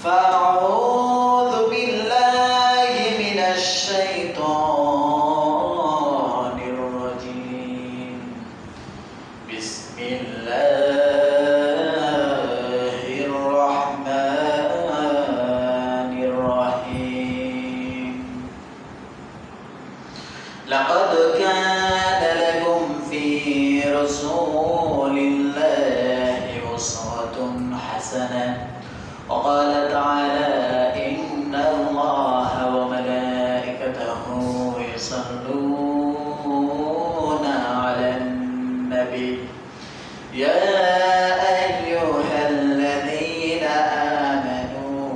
فأعوذ بالله من الشيطان الرجيم بسم الله الرحمن الرحيم لقد كان لكم في رسول الله أسوة حسنة وقال تعالى إن الله وملائكته يصلون على النبي يا أيها الذين آمنوا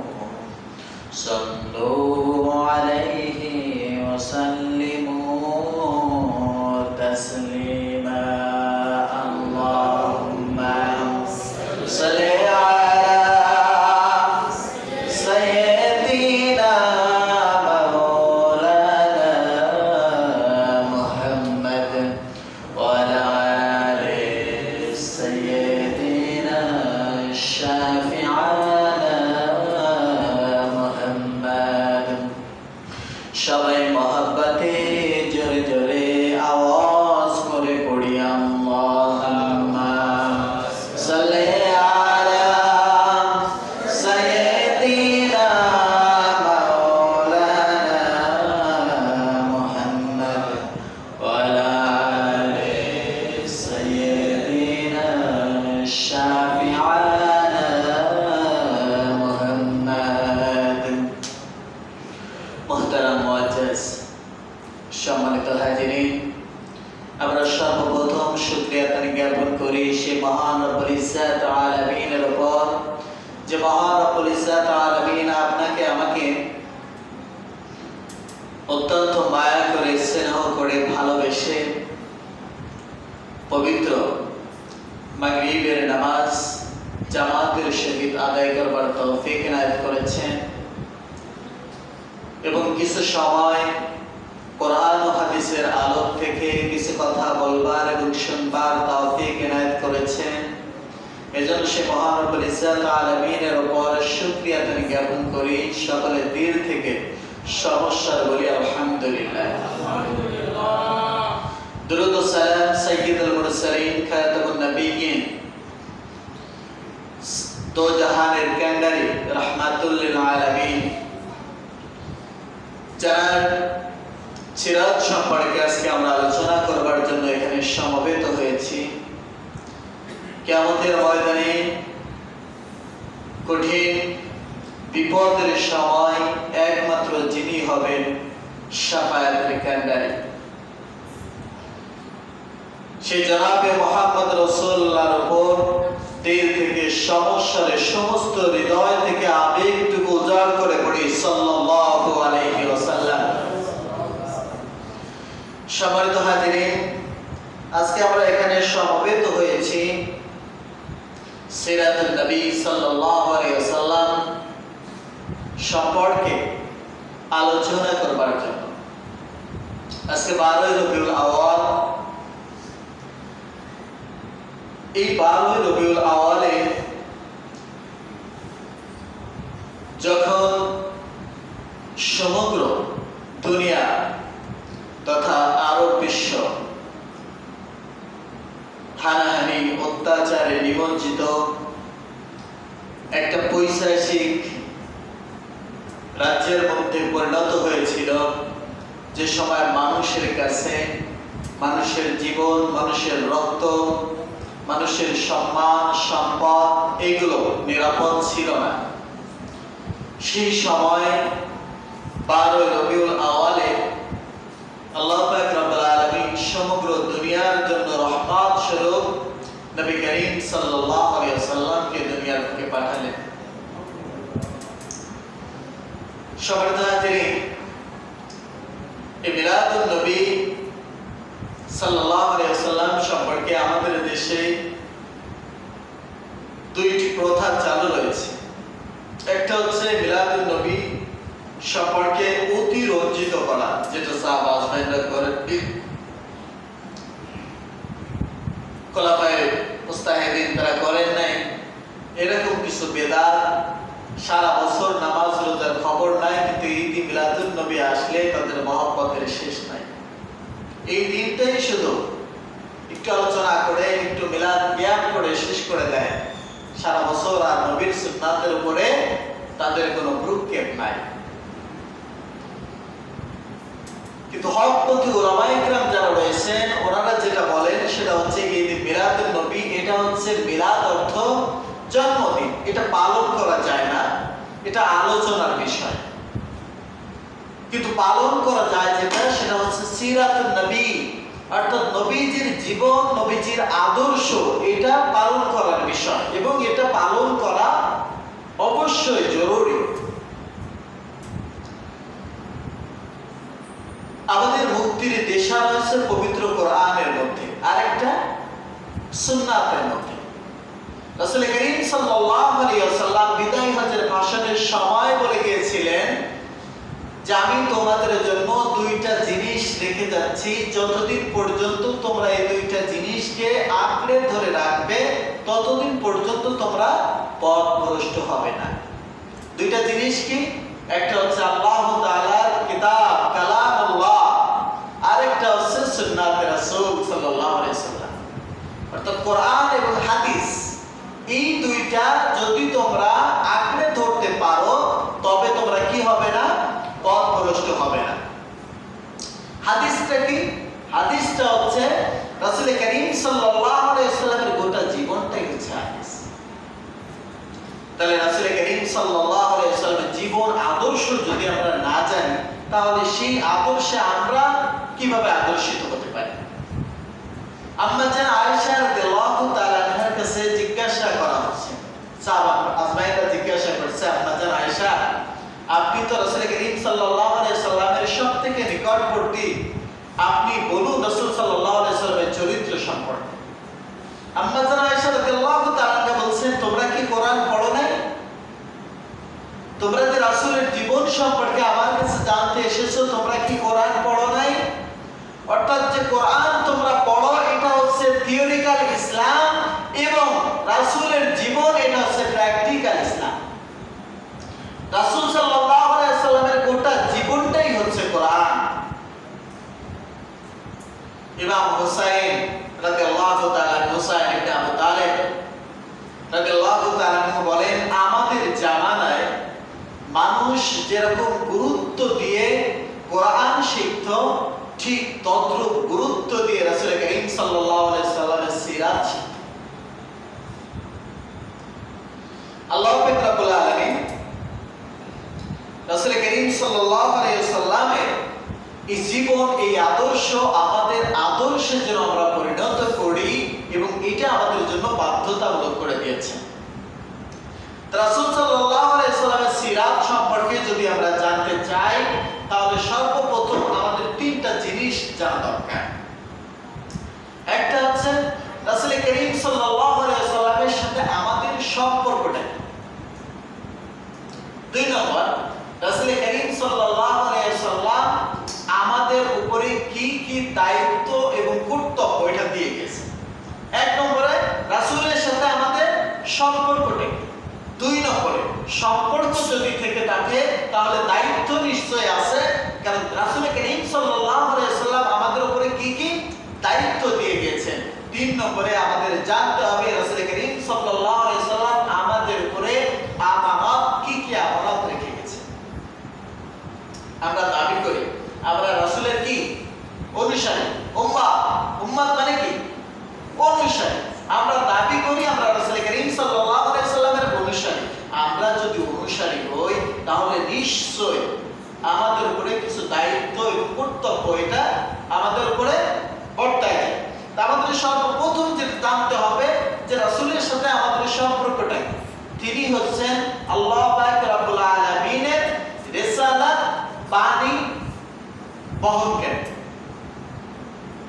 صلوا عليه وسلموا تسليما اللهم صل সবাই মহব্বতে জোরে জোরে আওয়াজ করে পড়ি আল্লাহুম্মা সাল্লি আলা সাইয়্যিদিনা মাওলানা মুহাম্মদ ওয়া আলা আলি সাইয়্যিদিনা শাফি'ানা মুহাম্মদ মুহতারাম মুআজ্জাজ সম্মানিত হাজিরিন আমরা সর্বপ্রথম শুকরিয়া জ্ঞাপন করি সেই মহান রব্বুল ইজ্জাত আলামিনের উপর যে মহান রব্বুল ইজ্জাত আলামিন আপনাকে আমাকে অত্যন্ত মায়া করে স্নেহ করে ভালোবেসে পবিত্র মাগরিবের নামাজ জামাতের সহিত আদায় করবার তৌফিক এনায়েত করেছেন এবং কিছু সময় কোরআন ও হাদিসের আলোক থেকে কিছু কথা বলবার এবং শুনবার তৌফিক এনায়েত করেছেন এজন্য সে মহান রব্বুল ইজ্জাত আলামিনের উপর শুকরিয়া জ্ঞাপন করি সকলের দিল থেকে সমস্যার বলি আলহামদুলিল্লাহ দুরূদ ও সালাম সাইয়্যিদুল মুরসালিন খাতামুন নবিয়্যিন দো জাহানের কান্ডারি রাহমাতুল লিল আলামিন যার সিরাত সম্পর্কে আজকে আমরা আলোচনা করবার জন্য এখানে সমবেত হয়েছি কিয়ামতের ময়দানে কঠিন বিপদের সময় একমাত্র যিনি হবেন শাফায়াতের কান্ডারি সেই জনাবে মুহাম্মদ রাসূলুল্লাহর উপর দিল থেকে সমস্যারে সমস্ত হৃদয় থেকে আবেগটুকু উজাড় করে পড়ি সাল্লাল্লাহু আলাইহি ওয়াসাল্লাম। সম্মানিত হাজিরিন আজকে আমরা এখানে সমবেত হয়েছি সিরাতুন নবী সাল্লাল্লাহু আলাইহি ওয়াসাল্লাম সম্পর্কে আলোচনা করবার জন্য। আজকে 12 রবিউল আউয়াল। এই 12 রবিউল আউয়ালে যখন সমগ্র দুনিয়া তথা আরব বিশ্ব হানাহানি অত্যাচারে নিমজ্জিত একটা পৈশাচিক রাজ্যের মধ্যে পরিণত হয়েছিল, যে সময় মানুষের কাছে মানুষের জীবন, মানুষের রক্ত, মানুষের সম্মান, সম্পদ এগুলো নিরাপদ ছিল না। সেই সময় 12 রবিউল আউয়ালে আল্লাহ পাক রব্বুল আলামিন সমগ্র দুনিয়ার জন্য রহমত স্বরূপ নবী করিম সাল্লাল্লাহু আলাইহি ওয়াসাল্লামকে দুনিয়ার বুকে পাঠালেন। সম্মানিত হাজিরিন, এই মিলাদুন নবী সাল্লাল্লাহু আলাইহি ওয়াসাল্লাম সম্পর্কে আমাদের দেশে দুইটি প্রথা চালু রয়েছে। একটা হচ্ছে মিলাদুন নবী সম্পর্কে অতিরঞ্জিত করা, যেটা সাহাবারা করেন, খোলাফায়ে মুস্তাহিদিন তারা করেন নাই, এরকম কিছু বেদাত সারা বছর নামাজ রোজার খবর নাই, কিন্তু ঈদ মিলাদুন নবী আসলে তাদের মহব্বতের শেষ নাই। এই দিনটাই শুধু একটু আলোচনা করে, একটু মিলাদ জ্ঞান করে শেষ করে দেয়। সারা বছর আর নবীর সুন্নাতের উপরে তাদের কোনো ভ্রুক্ষেপ নাই। কিন্তু হকপন্থী উলামায়ে কিরাম যারা রয়েছেন, ওনারা যেটা বলেন সেটা হচ্ছে ঈদ মিলাদুন নবী, এটা হচ্ছে মিলাদ অর্থ জন্মদিন, এটা পালন করা যায় না, এটা আলোচনার বিষয়। কিন্তু পালন করা যায় যেটা, সেটা হচ্ছে সিরাতুন নবী, অর্থাৎ নবীজির জীবন, নবীজির আদর্শ, এটা পালন করার বিষয়, এবং এটা পালন করা অবশ্যই জরুরি। আমাদের মুক্তির দিশা রয়েছে পবিত্র কোরআনের মধ্যে, আরেকটা সুন্নাতের মধ্যে। রাসূল করিম সাল্লাল্লাহু আলাইহি ওয়াসাল্লাম বিদায় হজের ভাষণের সময় বলে গিয়েছিলেন যে আমি তোমাদের জন্য দুইটা জিনিস রেখে যাচ্ছি, যতদিন পর্যন্ত তোমরা এই দুইটা জিনিসকে আঁকড়ে ধরে রাখবে ততদিন পর্যন্ত তোমরা পথভ্রষ্ট হবে না। দুইটা জিনিস কি? একটা হচ্ছে আল্লাহ তাআলার কিতাব কালামুল্লাহ, আরেকটা হচ্ছে সুন্নাতে রাসূল সাল্লাল্লাহু আলাইহি ওয়াসাল্লাম, অর্থাৎ কোরআন এবং হাদিস। এই দুইটা যদি তোমরা আঁকড়ে ধরতে পারো তবে তোমরা কি হবে না? পথভ্রষ্ট হবে না। হাদিসটা কি? হাদিসটা হচ্ছে রাসূল করিম সাল্লাল্লাহু আলাইহি ওয়াসাল্লামের গোটা জীবনটাই হচ্ছে হাদিস। তাহলে রাসূল করিম সাল্লাল্লাহু আলাইহি ওয়াসাল্লামের জীবন আদর্শ যদি আমরা না জানি, তাহলে সেই আদর্শে আমরা কিভাবে আদর্শিত হতে পারি? আম্মা জান আয়েশা রাদিয়াল্লাহু তাআলা আনহার কাছে জিজ্ঞাসা করা হচ্ছে, সাহাবা আজমাইরা জিজ্ঞাসা করছে, আম্মা জান আয়েশা, আপনি তো রাসূল করিম সাল্লাল্লাহু আলাইহি সাল্লামের সবথেকে নিকটবর্তী, আপনি বলুন রাসূল সাল্লাল্লাহু আলাইহি সাল্লামের চরিত্র সম্পর্কে। আম্মা জান আয়েশা রাদিয়াল্লাহু তাআলা বলছেন, তোমরা কি কোরআন পড়ো নাই? তোমরা যে রাসূলের জীবন সম্পর্কে আমার কাছে জানতে এসেছো, তোমরা কি কোরআন পড়ো নাই? অর্থাৎ যে কোরআন তোমরা পড়ো এটা হচ্ছে থিওরিক্যাল ইসলাম, এবং রাসূলের জীবন এটা হচ্ছে প্র্যাকটিক্যাল ইসলাম। রাসূল সাল্লাল্লাহু আলাইহি সাল্লামের গোটা জীবনটাই হচ্ছে কোরআন। ইমাম হুসাইন রাদিয়াল্লাহু তাআলা, হুসাইন ইবনে আবু তালেব রাদিয়াল্লাহু তাআলা বলেন, আমাদের জামানায় মানুষ যেরকম গুরুত্ব দিয়ে কোরআন শিখত, ঠিক তদ্রূপ গুরুত্ব দিয়ে রাসূল করিম সাল্লাল্লাহু আলাইহি সাল্লামের সিরাত শিখত। আল্লাহ পাক রব্বুল আলামিন রাসূল করিম সাল্লাল্লাহু আলাইহি সাল্লামের এই জীবন, এই আদর্শ আমাদের আদর্শে যেন আমরা পরিণত করি, এবং এটা আমাদের জন্য বাধ্যতামূলক করে দিয়েছেন। রাসূল সাল্লাল্লাহু আলাইহি সাল্লামের সিরাত সম্পর্কে যদি আমরা জানতে চাই, তাহলে সর্বপ্রথম আমাদের তিনটা জিনিস জানা দরকার। একটা হচ্ছে রাসূল করিম সাল্লাল্লাহু আলাইহি সাল্লামের সাথে আমাদের সম্পর্কটা। দুই নম্বর, রাসূল করিম সাল্লাল্লাহু আলাইহি সাল্লাম আমাদের উপরে কি কি দায়িত্ব এবং কর্তব্য এটা দিয়ে গেছে। এক নম্বরে রাসূলের সাথে আমাদের সম্পর্কটা। দুই নম্বরে, সম্পর্ক যদি থেকে থাকে তাহলে দায়িত্ব নিশ্চয় আছে, কারণ রাসূল করিম সাল্লাল্লাহু আলাইহি সাল্লাম আমাদের উপরে কি কি দায়িত্ব দিয়ে গেছেন। তিন নম্বরে আমাদের জানতে হবে রাসূল করিম সাল্লাল্লাহু আলাইহি সাল্লাম আমাদের উপরে আমানত কি কি আমানত রেখে গেছেন। আমরা দাবি করি আমরা রাসূলের কি অনুসারী, উম্মত মানে কি অনুসারী। আমরা দাবি করি আমরা রাসূল করিম সাল্লাল্লাহু আলাইহি সাল্লামের অনুসারী। আমরা যদি অনুসারী হই তাহলে নিশ্চয় আমাদের উপরে কিছু দায়িত্ব এবং কর্তব্য এটা আমাদের উপরে বর্তায় যায়। আমাদের সর্বপ্রথম যেটা জানতে হবে যে রাসূলের সাথে আমাদের সম্পর্কটা। তিনি হচ্ছেন আল্লাহ পাক রব্বুল আলামিনের রিসালাত বাণী বহনকারী,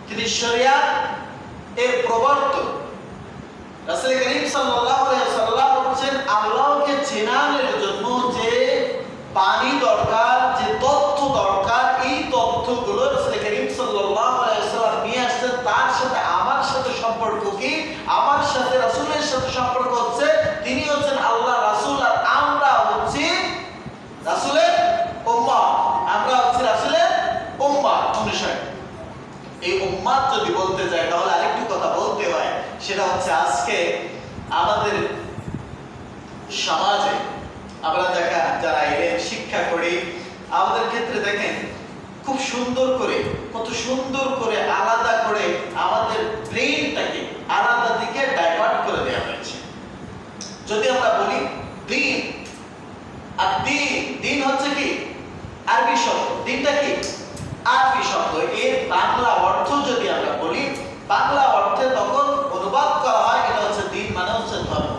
তিনি শরিয়াত এর প্রবর্তক। রাসূল করিম সাল্লাল্লাহু আলাইহি সাল্লাম হচ্ছেন আল্লাহকে চেনার জন্য যে বাণী দরকার, যে তথ্য দরকার, এই তথ্যগুলো রাসূল করিম সাল্লাল্লাহু আলাইহি সাল্লাম নিয়ে আসছেন। তার সাথে আমার সাথে সম্পর্ক কি? আমার সাথে রাসূলের সাথে সম্পর্ক হচ্ছে তিনি হচ্ছেন আল্লাহ রাসূল, আর আমরা সমাজে আমরা যারা এলেন শিক্ষা করি, আমাদের ক্ষেত্রে দেখেন খুব সুন্দর করে, কত সুন্দর করে আলাদা করে আমাদের ব্রেইনটাকে আলাদা দিকে ডাইভার্ট করে দেওয়া হয়েছে। যদি আমরা বলি দিন, আর দিন হচ্ছে কি আরবি শব্দ, দিনটা কি আরবি শব্দ, এর বাংলা অর্থ যদি আমরা বলি, বাংলা অর্থে তখন অনুবাদ করা হয় এটা হচ্ছে দিন মানে হচ্ছে ধর্ম।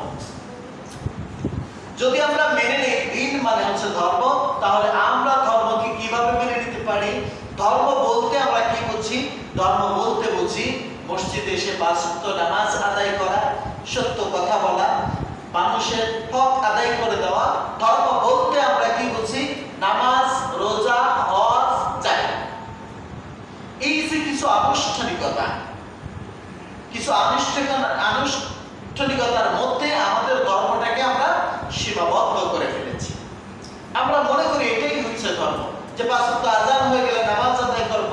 যদি আমরা মেনে নিই দিন মানে হচ্ছে ধর্ম, তাহলে আমরা ধর্মকে কিভাবে মেনে নিতে পারি? ধর্ম বলতে আমরা কি বুঝি? ধর্ম বলতে বুঝি মসজিদে এসে 5 ওয়াক্ত নামাজ আদায় করা, সত্য কথা বলা, মানুষের হক আদায় করে দেওয়া। ধর্ম বলতে আমরা কি বুঝি? নামাজ, রোজা, হজ, যাকাত। এই যে কিছু আনুষ্ঠানিকতা, কিছু আনুষ্ঠানিকতার মধ্যে আমাদের ধর্মটাকে আমরা সীমাবদ্ধ করে ফেলেছি। আমরা মনে করি এটাই হচ্ছে ধর্ম, যে 5 ওয়াক্ত আযান হয়ে গেলে নামাজ আদায় করব,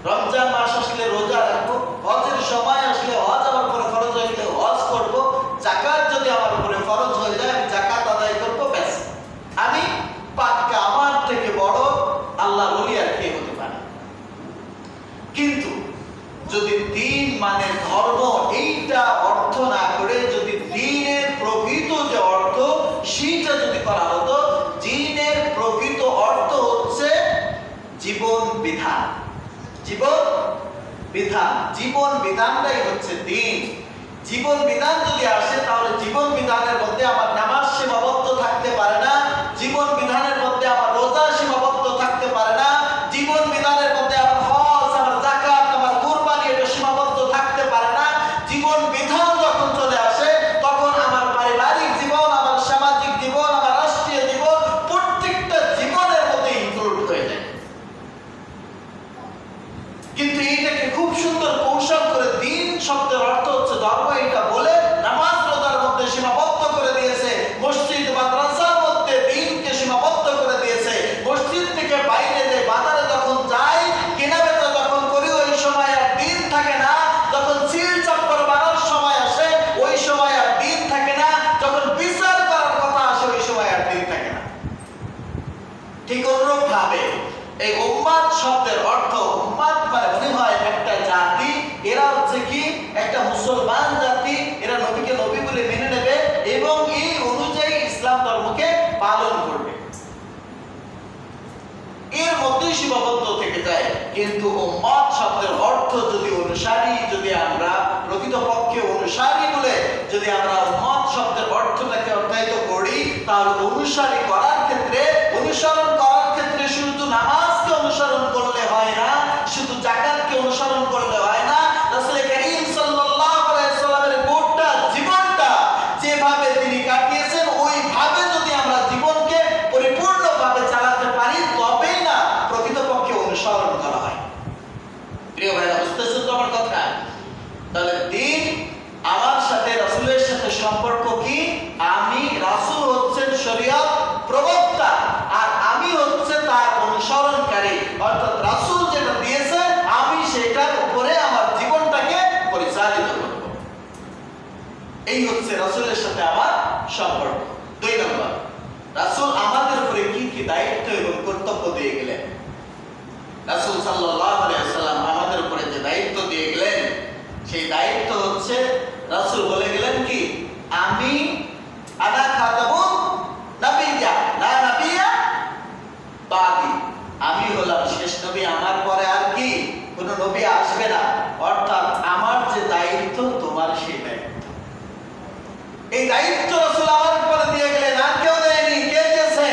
রমজান মাস আসলে রোজা রাখবো, হজের সময় আসলে হজ আমার উপরে ফরজ হয়ে গেলে হজ করব, যাকাত যদি আমার উপরে ফরজ হয়ে যায় আমি যাকাত আদায় করব, ব্যাস আমি পাক্কা। আমার থেকে বড় আল্লাহর ওলি আর কে হতে পারে? কিন্তু যদি দিন মানে ধর্ম এইটা অর্থ না করে যদি দ্বীনের প্রকৃত যে অর্থ সেটা যদি করা হতো, দ্বীনের প্রকৃত অর্থ হচ্ছে জীবন বিধান। জীবন বিধান, জীবন বিধানটাই হচ্ছে দ্বীন। জীবন বিধান যদি আসে তাহলে জীবন বিধানের মধ্যে আমার নামাজ সীমাবদ্ধ থাকতে পারে না, জীবন বিধানের মধ্যে আমার রোজা সীমাবদ্ধ থাকতে পারে না, জীবন বিধানের মধ্যে আমার হজ, আমার যাকাত, আমার কুরবানি এটা সীমাবদ্ধ থাকতে পারে না। জীবন বিধান যখন চলে আসে তখন আমার পারিবারিক জীবন, আমার সামাজিক জীবন, আমার রাষ্ট্রীয় জীবন, প্রত্যেকটা জীবনের মধ্যে ইনক্লুড হয়ে যায়। কিন্তু এইটাকে খুব সুন্দর কৌশল করে দিন শব্দের অর্থ হচ্ছে ধর্ম এটা বলে নামাজ রোজার মধ্যে সীমাবদ্ধ করে দিয়েছে, মসজিদ মাদ্রাসার মধ্যে দিনকে সীমাবদ্ধ করে দিয়েছে। মসজিদ থেকে বাইরে যে বাজারে যখন যাই, কেনাবেচা যখন করি, ওই সময় আর দিন থাকে না। যখন সিল চাপ্পর বানার সময় আসে ওই সময় আর দিন থাকে না। যখন বিচার করার কথা আসে ওই সময় আর দিন থাকে না। ঠিক অনুরূপ ভাবে এই উম্মাত শব্দের অর্থ, উম্মাত মানে মনে হয় একটা জাতি, এরা হচ্ছে কি একটা মুসলমান জাতি, এরা নবীকে নবী বলে মেনে নেবে এবং এই অনুযায়ী ইসলাম ধর্মকে পালন করবে, এর মধ্যেই সীমাবদ্ধ থেকে যায়। কিন্তু উম্মাত শব্দের অর্থ যদি অনুসারী, যদি আমরা প্রকৃতপক্ষে অনুসারী বলে যদি আমরা উম্মাত শব্দের অর্থটাকে অর্থায়িত করি, তাহলে অনুসারী করার ক্ষেত্রে, অনুসরণ করার ক্ষেত্রে শুধু নামাজকে অনুসরণ করলে হয় না, শুধু যাকাতকে অনুসরণ করলে হয় না, রাসূল করিম সাল্লাল্লাহু আলাইহি ওয়াসাল্লামের গোটা জীবনটা যেভাবে তিনি কাটিয়েছেন ওইভাবে যদি আমরা জীবনকে পরিপূর্ণভাবে চালাতে পারি তবেই না প্রকৃতপক্ষে অনুসরণ করা হয়। প্রিয় ভাইরা, বুঝতেছেন তো আমার কথা? তাহলে দিন আমার সাথে, রাসূলের সাথে সম্পর্ক কি? আমি, রাসূল হচ্ছেন শরীয়ত প্রবক্তা আর আমি হচ্ছে তার অনুসরণকারী, অর্থাৎ রাসূল যেটা দিয়েছে আমি সেটার উপরে আমার জীবনটাকে পরিচালিত করব। এই হচ্ছে রাসূলের সাথে আমার সম্পর্ক। 2 নম্বর, রাসূল আমাদের উপরে কি কি দায়িত্ব এবং কর্তব্য দিয়ে গেলেন। রাসূল সাল্লাল্লাহু আলাইহি ওয়াসাল্লাম আমাদের উপরে যে দায়িত্ব দিয়ে গেলেন সেই দায়িত্ব হচ্ছে, রাসূল বলে গেলেন কি, আমি আনা খাতামুন নবিয়্যা লা নবিয়্যা বাদি, আমি হলাম শেষ নবী, আমার পরে আর কি কোনো নবী আসবে না। অর্থাৎ আমার যে দায়িত্ব তোমার সেই দায়িত্ব, এই দায়িত্ব রাসূল আমার উপরে দিয়ে গেলেন, আর কেউ দেয়নি। কে দিয়েছে?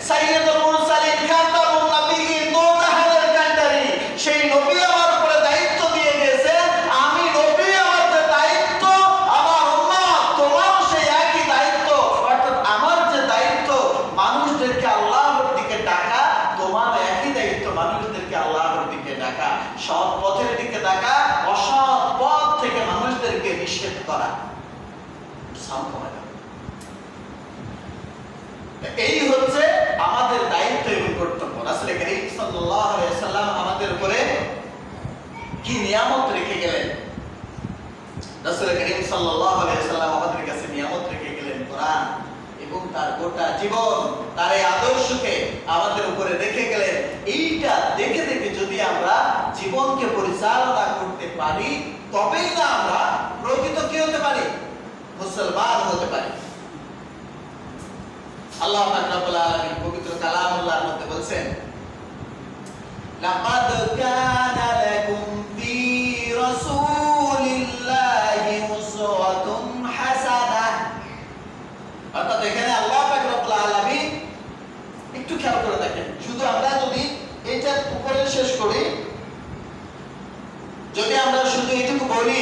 সাইয়্যিদুল মুরসালিন, খাতামুন নবিয়্যিন, দোজাহানের কান্ডারি, সেই নবী আমার উপরে দায়িত্ব দিয়ে গেছে। আমি নবী, আমার যে দায়িত্ব, আমার উম্মত তোমারও সেই একই দায়িত্ব। অর্থাৎ আমার যে দায়িত্ব মানুষদেরকে আল্লাহর দিকে ডাকা, তোমার একই দায়িত্ব মানুষদেরকে আল্লাহর দিকে ডাকা, সৎ পথের দিকে ডাকা, অসৎ পথ থেকে মানুষদেরকে নিষেধ করা। এই হচ্ছে আমাদের দায়িত্ব এবং কর্তব্য। রাসূল করিম সাল্লাল্লাহু আলাইহি ওয়াসাল্লাম আমাদের উপরে কি নিয়ামত রেখে গেলেন? রাসূল করিম সাল্লাল্লাহু আলাইহি ওয়াসাল্লাম আমাদের কাছে নিয়ামত রেখে গেলেন কোরআন। এই এবং তার গোটা জীবন তার এই আদর্শকে আমাদের উপরে রেখে গেলেন। এইটা দেখে দেখে যদি আমরা জীবনকে পরিচালনা করতে পারি, তবেই না আমরা প্রকৃত কি হতে পারি, মুসলমান হতে পারি। আল্লাহ পাক রব্বুল আলামিন পবিত্র কালামুল্লাহর মধ্যে বলছেন, লাকাদ কানা লাকুম ফি রাসূলিল্লাহি উসওয়াতুন হাসানাহ। অর্থাৎ এখানে আল্লাহ পাক রব্বুল আলামিন, একটু খেয়াল করে দেখেন, শুধু আমরা যদি এটা উপরে শেষ করি, যদি আমরা শুধু এটুকু বলি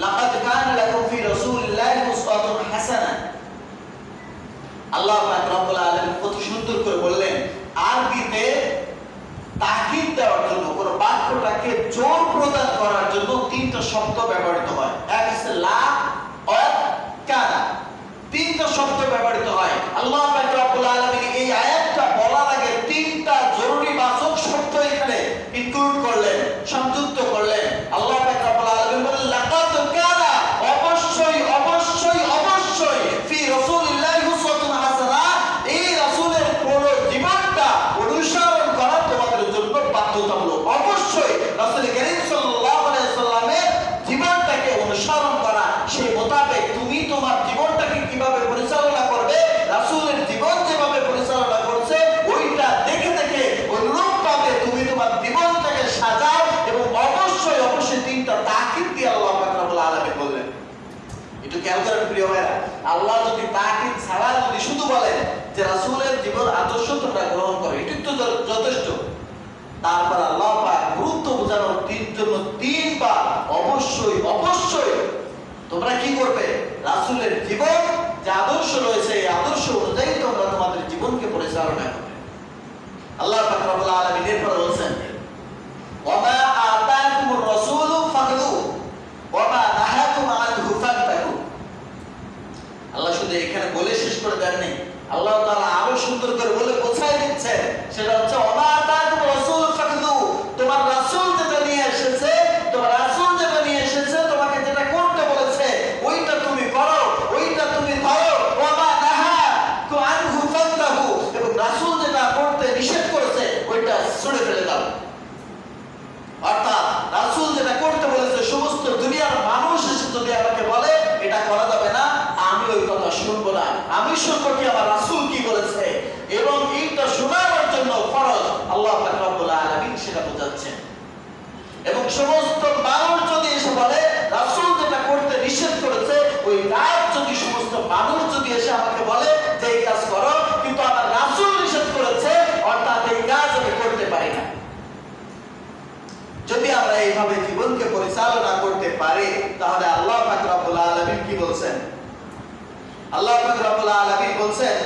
লাকাদ কানা লাকুম ফি রাসূলিল্লাহি উসওয়াতুন হাসানাহ, আল্লাহ পাক রব্বুল আলামিন কত সুন্দর করে বললেন। আরবিতে তাকিদ দেওয়ার জন্য, কোন বাক্যটাকে জোর প্রদান করার জন্য তিনটা শব্দ ব্যবহৃত হয়। এক হচ্ছে লা আর কানা, তিনটা শব্দ ব্যবহৃত হয়। আল্লাহ পাক রব্বুল আলামিন এই আয়াতটা বলার আগে তিনটা জরুরি বাচক শব্দ এখানে ইনক্লুড করলেন, সংযুক্ত করলেন। আল্লাহ পাক রব্বুল আলামিন বলেন লাকাদ কানা, অবশ্যই অবশ্যই অবশ্যই, ফি রাসূলিল্লাহি উসওয়াতুন হাসানাহ, এই রাসূলের পুরো জীবনটা অনুসরণ করা তোমাদের জন্য বাধ্যতামূলক। অবশ্যই রাসূল কারীম সাল্লাল্লাহু আলাইহি সাল্লামের জীবনটাকে অনুসরণ করা, সেই মোতাবেক তুমি তোমার জীবনটাকে কিভাবে পরিচালনা করবে, রাসূলের জীবন যেভাবে পরিচালনা করছে ওইটা দেখে দেখে অনুরূপভাবে তুমি তোমার জীবনটাকে সাজাও। এবং অবশ্যই অবশ্যই তিনটা তাকিদ দিয়ে আল্লাহ পাক রব্বুল আলামিন বললেন। একটু খেয়াল করেন প্রিয় ভাইরা, আল্লাহ যদি তাকিদ ছাড়া যদি শুধু বলেন যে রাসূলের জীবন আদর্শ তোমরা গ্রহণ করো, এটাই তো যথেষ্ট। তারপর আল্লাহ পাক গুরুত্ব বোঝানোর জন্য তিনবার অবশ্যই অবশ্যই তোমরা কি করবে, রাসূলের জীবন যে আদর্শ রয়েছে এই আদর্শ অনুযায়ী তোমরা তোমাদের জীবনকে পরিচালনা করবে। আল্লাহ পাক রব্বুল আলামিন এরপর বলেন, ওয়ামা আতাকুমুর রাসূলু ফাখুযুহু ওয়ামা নাহাকুম আনহু ফান্তাহু। আল্লাহ শুধু এখানে বলে শেষ করে দেন নাই, আল্লাহ তাআলা আরো সুন্দর করে বলে বোঝাই দিচ্ছেন। সেটা হচ্ছে ওয়ামা আতাকুমুর রাসূলু ফাখুযুহু, তোমার রাসূল যেটা নিয়ে এসেছে, তোমার রাসূল যেটা নিয়ে এসেছে, তোমাকে যেটা করতে বলেছে ওইটা তুমি করো, ওইটা তুমি ধরো। ওয়ামা নাহাকুম আনহু ফান্তাহু, এবং রাসূল যেটা করতে নিষেধ করেছে ওইটা ছুঁড়ে ফেলে দাও। অর্থাৎ রাসূল যেটা করতে বলেছে, সমস্ত দুনিয়ার মানুষ এসে যদি আমাকে বলে এটা করা যাবে না, আমি ওই কথা শুনবো না। আমি শুনবো কি আমার রাসূল কি বলেছে, এবং এইটা শোনার জন্য ফরজ আল্লাহ পাক রব্বুল আলামিন সেটা বোঝাচ্ছেন। এবং সমস্ত মানুষ যদি এসে বলে রাসূল যেটা করতে নিষেধ করেছে, ওই কাজ যদি সমস্ত মানুষ যদি এসে আমাকে বলে যে এই কাজ করো, কিন্তু আমার রাসূল নিষেধ করেছে, অর্থাৎ এই কাজ আমি করতে পারি না। যদি আমরা এইভাবে জীবনকে পরিচালনা করতে পারি, তাহলে আল্লাহ পাক রব্বুল আলামিন কি বলছেন? আল্লাহ পাক রব্বুল আলামিন বলছেন,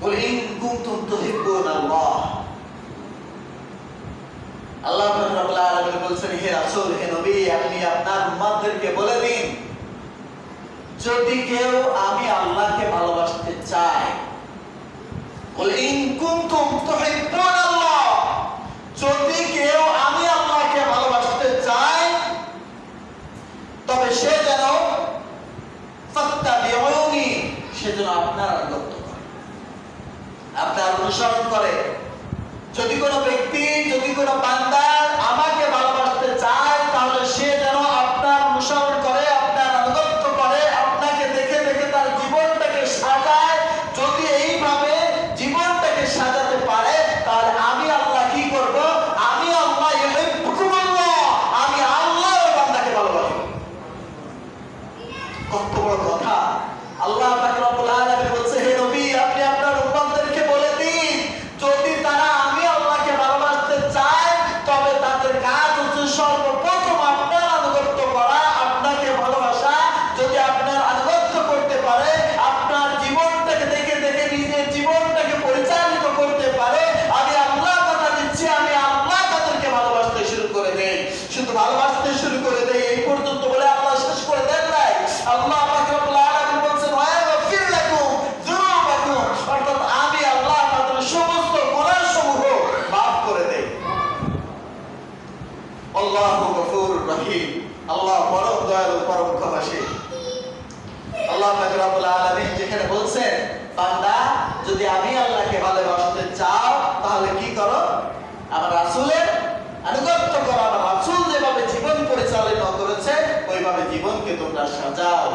কুল ইন কুনতুম তুহিব্বুনাল্লাহ। আল্লাহ পাক রব্বুল আলামিন বলছেন, হে রাসূল, হে নবী, আপনি আপনার উম্মতদেরকে বলে দিন, যদি কেউ আমি আল্লাহকে ভালোবাসতে চায়, কুল ইন কুনতুম তুহিব্বুনাল্লাহ, যদি কেউ আমি আল্লাহকে ভালোবাসতে চায় তবে সে যেন ফাত্তাবিউনি, সে যেন আপনার আনুগত্য করে, আপনার অনুসরণ করে। যদি কোনো ব্যক্তি, যদি কোনো বান্দা আমাকে ভালোবাসতে চায়, তাহলে সে যেন আপনার অনুসরণ করে, আপনার আনুগত্য করে, আপনাকে দেখে দেখে তার জীবনটাকে সাজায়। যদি এইভাবে জীবনটাকে সাজাতে পারে, তাহলে আমি আল্লাহ কি করব? আমি আল্লাহ ইউহিব্বুকুমুল্লাহ, আমি আল্লাহ ওই বান্দাকে ভালোবাসব। কত বড় কথা! আল্লাহ পাক রব্বুল আলামিন বলছে, হে নবী, আপনি আপনার উম্মতদেরকে বলে দিন, যদি তারা আমি আল্লাহকে ভালোবাসতে চায় তবে তাদের রব্বুল আলামিন যেখানে বলছেন, বান্দা যদি আমি আল্লাহকে ভালোবাসতে চাও তাহলে কি করো? আমার রাসূলের আনুগত্য করো। আমার রাসূল যেভাবে জীবন পরিচালনা করেছে ওইভাবে জীবনকে তোমরা সাজাও।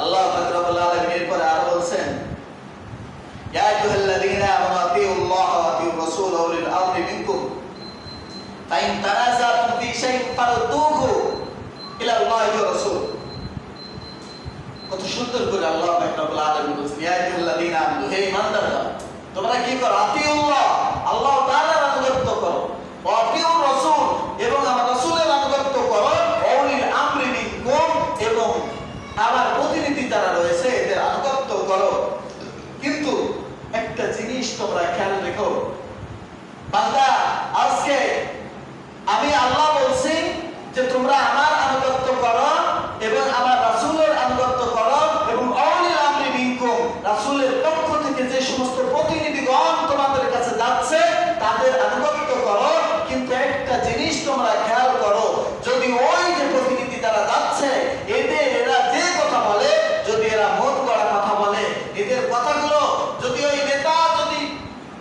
আল্লাহ পাক রব্বুল আলামিন এরপরে আর বলছেন, ইয়া আইয়ুহাল্লাযীনা আমানু আতিউল্লাহ ওয়া আতিউর রাসূল ওয়া উলিল আমরি মিনকুম ফাইন তানাযাতুম ফি শাইইন ফারুদ্দুহু ইলা আল্লাহি ওয়া রাসূল। কত সুন্দর করে আল্লাহ পাক রব্বুল আলামিন বলেছেন, ইয়া আইয়ুহাল্লাযীনা আমানু, হে ঈমানদাররা, তোমরা কি করো? আতিউল্লাহ, আল্লাহ তাআলার আনুগত্য করো, ওয়া আতিউর রাসূল, এবং আমার রাসূলের আনুগত্য করো, ওয়া উলিল আমরি মিনকুম, এবং আমার প্রতিনিধি যারা রয়েছে এদের আনুগত্য করো। কিন্তু একটা জিনিস তোমরা খেয়াল রেখো, বান্দা আজকে আমি আল্লাহ বলছি যে তোমরা আমার আনুগত্য করো এবং আমার রাসূলের আনুগত্য করো, এবং উলিল আমরি মিনকুম, রাসূলের পক্ষ থেকে যে সমস্ত প্রতিনিধিগণ তোমাদের কাছে যাচ্ছে তাদের আনুগত্য করো। কিন্তু একটা জিনিস তোমরা খেয়াল করো, যদি ওই যে প্রতিনিধি যারা যাচ্ছে এরা যে কথা বলে, যদি এরা মন গড়া কথা বলে, এদের কথাগুলো যদি ওই নেতা যদি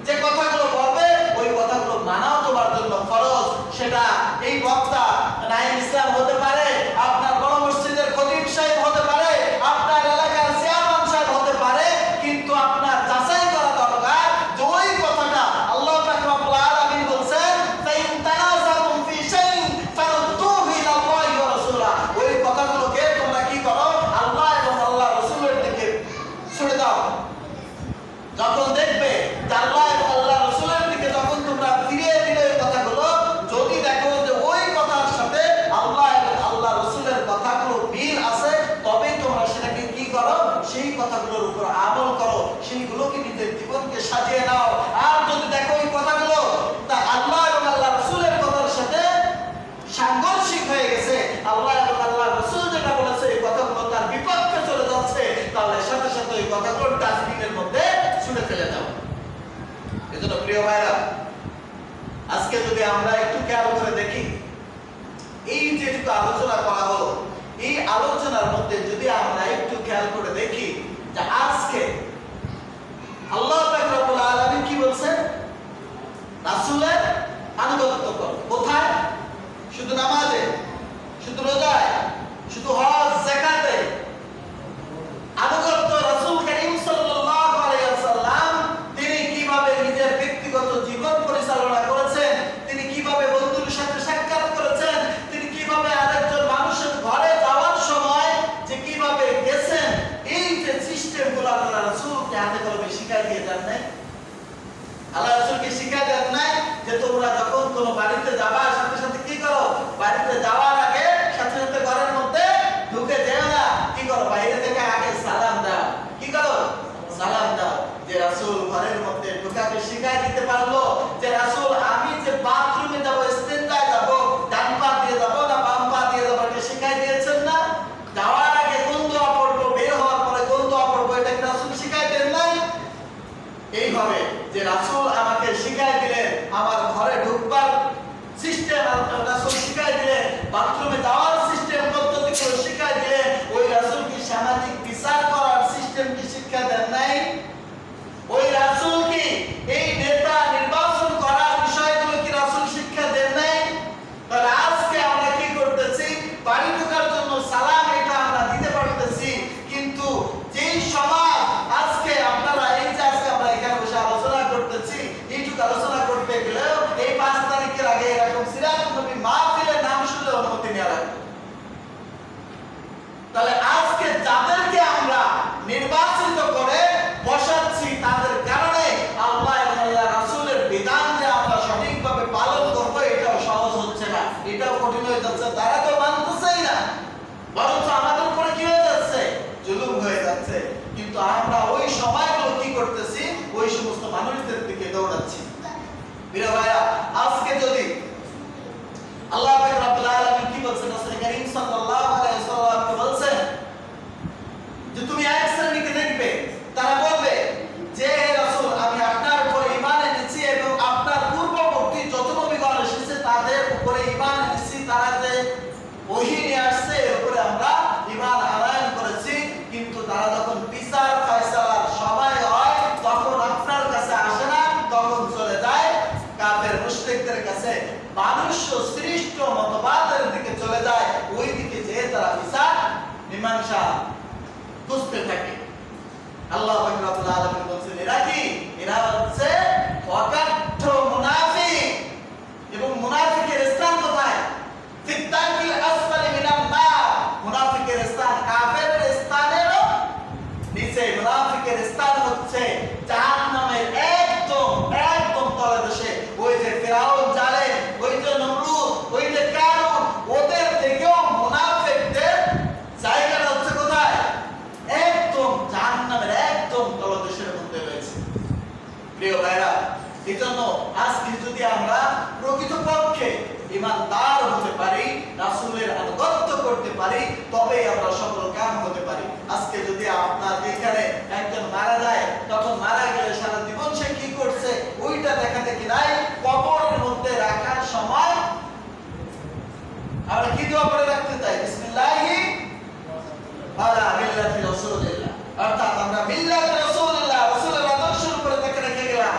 যে কথাগুলো বলবে ওই কথাগুলো মানাও তোমার জন্য ফরজ। সেটা এই বক্তা নাইম ইসলাম হতে পারে, আপনার বড় মসজিদের খতিব সাহেব হতে পারে, আপনার এলাকার চেয়ারম্যান সাহেব হতে পারে, কিন্তু আপনার যাচাই করা দরকার যে ওই কথাটা আল্লাহ পাক রব্বুল আলামিন বলছেন, ফাইন তানাযাতুম ফি শাইইন ফারুদ্দুহু ইলা আল্লাহি ওয়া রাসূলিহি, ওই কথাগুলোকে তোমরা কি করো? আল্লাহ এবং আল্লাহর রাসূলের দিকে ছুড়ে দাও। যখন দেখবে যে আল্লাহ এবং আল্লাহর রাসূলের দিকে যখন তোমরা ফিরিয়ে দিলে ওই কথাগুলো, যদি দেখো যে ওই কথার সাথে আল্লাহ এবং আল্লাহর রাসূলের কথাগুলো মিল আছে, তবেই তোমরা সেটাকে কি করো? সেই কথাগুলোর উপর আমল করো, সেইগুলোকে নিজের জীবনকে সাজিয়ে নাও। আর যদি দেখো ওই কথাগুলো তা আল্লাহ এবং আল্লাহর রাসূলের কথার সাথে সাংঘর্ষিক হয়ে গেছে, আল্লাহ এবং আল্লাহর রাসূল যেটা বলেছে এই কথাগুলো তার বিপক্ষে চলে যাচ্ছে, তাহলে সাথে সাথে ওই কথাগুলো ডাস্টবিনের মধ্যে ছুঁড়ে ফেলে দাও। এজন্য প্রিয় ভাইরা, আজকে যদি আমরা একটু খেয়াল করে দেখি, এই যেটুকু আলোচনা করা হলো, এই আলোচনার মধ্যে যদি আমরা একটু খেয়াল করে দেখি যে আজকে আল্লাহ পাক রব্বুল আলামিন কি বলছেন? রাসূলের আনুগত্য করো। কোথায়? শুধু নামাজে, শুধু রোজায়, শুধু হজ যাকাতে। আনুগত্য রাসূল করিম সাল্লাল্লাহু আলাইহি ওয়াসাল্লাম তিনি কিভাবে নিজের ব্যক্তিগত জীবন পরিচালনা করেছেন, তিনি কিভাবে বন্ধুর সাথে সাক্ষাৎ করেছেন, তিনি কিভাবে আরেকজন মানুষের ঘরে যাওয়ার সময় যে কিভাবে গেছেন, এই যে সিস্টেমগুলো আল্লাহ রাসূলকে হাতে কলমে শিখিয়ে দিয়ে যান নাই? আল্লাহ রাসূলকে শিখিয়ে দেন নাই যে তোমরা যখন কোনো বাড়িতে যাবা সাথে সাথে কি করো? বাড়িতে যাওয়ার আগে সাথে সাথে ঘরের মধ্যে ঢুকে যেও না, কি করো? বাইরে থেকে আগে সালাম দাও। কি করো? সালাম দাও। যে রাসূল ঘরের মধ্যে ঢুকাকে শিখিয়ে দিতে পারলো যে রাসূল আমি যে বাথরুমে যাব, ইস্তেঞ্জায় যাব, ডান পা দিয়ে যাব না বাম পা দিয়ে যাব, এটা শিখিয়ে দিয়েছেন না? যাওয়ার আগে কোন দোয়া পড়বো, বের হওয়ার পরে কোন দোয়া পড়বো, এটা কি রাসূল শিখিয়ে দেন নাই? এইভাবে যে রাসূল আমাকে শিখিয়ে দিলেন, আমার ঘরে ঢুকবার সিস্টেম রাসূল শিখিয়ে দিলেন, বাথরুমে যাওয়ার সিস্টেম পদ্ধতি করে শিখিয়ে দিলেন, ওই রাসূল কি সামাজিক বিচার করার সিস্টেম কি শিক্ষা দেন নাই? ওই রাসূল কি এই নেতা নির্বাচন করার বিষয়গুলো কি রাসূল শিক্ষা দেন নাই? তাহলে আজকে আমরা কি করতেছি? বাড়ি ঢোকার জন্য সালাম এটা আমরা দিতে পারতেছি, কিন্তু যেই সমাজ আজকে আপনারা এই যে আজকে আমরা এখানে বসে আলোচনা করতেছি, এইটুকু আলোচনা করতে গেলেও এই 5 তারিখের আগে এরকম সিরাতুন নবী মাহফিলের নাম শুনলে অনুমতি নেওয়া লাগবে। তাহলে আজকে যাদেরকে আমরা নির্বাচিত করে বসাচ্ছি তাদের কারণে আল্লাহ এবং আল্লাহর রাসূলের বিধান যে আমরা সঠিকভাবে পালন করব এটাও সহজ হচ্ছে না, এটাও কঠিন হয়ে যাচ্ছে। তারা তো মানতেছেই না, বরঞ্চ আমাদের উপরে কি হয়ে যাচ্ছে? জুলুম হয়ে যাচ্ছে। কিন্তু আমরা ওই সময়গুলো কি করতেছি? ওই সমস্ত মানুষদের দিকে দৌড়াচ্ছি। প্রিয় ভাইরা, আজকে যদি আল্লাহ পাক রব্বুল আলামিন কি বলছেন? রাসূল করিম সাল্লাল্লাহু আলাইহি ওয়াসাল্লাম বলছেন যে তুমি এক শ্রেণীকে দেখবে, তারা বলবে যে রাসূল আমি আপনার উপরে ঈমান এনেছি এবং আপনার পূর্ববর্তী যত নবীগণ এসেছে তাদের উপরে ঈমান এনেছি, তারা যে ওহী নিয়ে আসছে এর উপরে আমরা ঈমান আনয়ন করেছি। কিন্তু তারা বিচার ফয়সালার সময় হয় তখন আপনার কাছে আসে না, তখন চলে যায় কাফের মুশরিকদের কাছে। মানুষ সৃষ্ট মতবাদের দিকে চলে যায়, ওই দিকে যেয়ে তারা বিচার মীমাংসা খুঁজতে থাকে। আল্লাহ পাক রব্বুল আলামিন বলেন এরা কি? এরা হচ্ছে ওয়াকাঠ মুনাফিক। এবং মুনাফিকের স্থান কোথায়? ফিত্তাকিল আসফালি মিনান নার। মুনাফিকের স্থান কাফেরের স্থানেরও নিচে। মুনাফিকের স্থান হচ্ছে জাহান্নামের একদম একদম তলদেশে। ওই যে ফিরাউন জালেম, ওই যে নমরুদ, ওই যে কারুন, ওদের থেকেও মুনাফিকদের জায়গাটা হচ্ছে কোথায়? একদম জাহান্নামের একদম তলদেশের মধ্যে রয়েছে। প্রিয় ভাইরা, এজন্য আজকে যদি আমরা প্রকৃতপক্ষে ঈমানদার হতে পারি, রাসূলের আনুগত্য করতে পারি, তবেই আমরা সফল কাম হতে পারি। আজকে যদি আপনার এখানে একজন মারা যায়, তখন মারা গেলে সারা জীবন সে কি করছে ওইটা দেখা দেখি নাই। কবরের মধ্যে রাখার সময় আমরা কি দোয়া করে রাখতে চাই? বিসমিল্লাহি আলা মিল্লাতি রাসূলিল্লাহ। অর্থাৎ আমরা মিল্লাতি রাসূলিল্লাহ, রাসূলের আদর্শের উপরে তাকে রেখে গেলাম।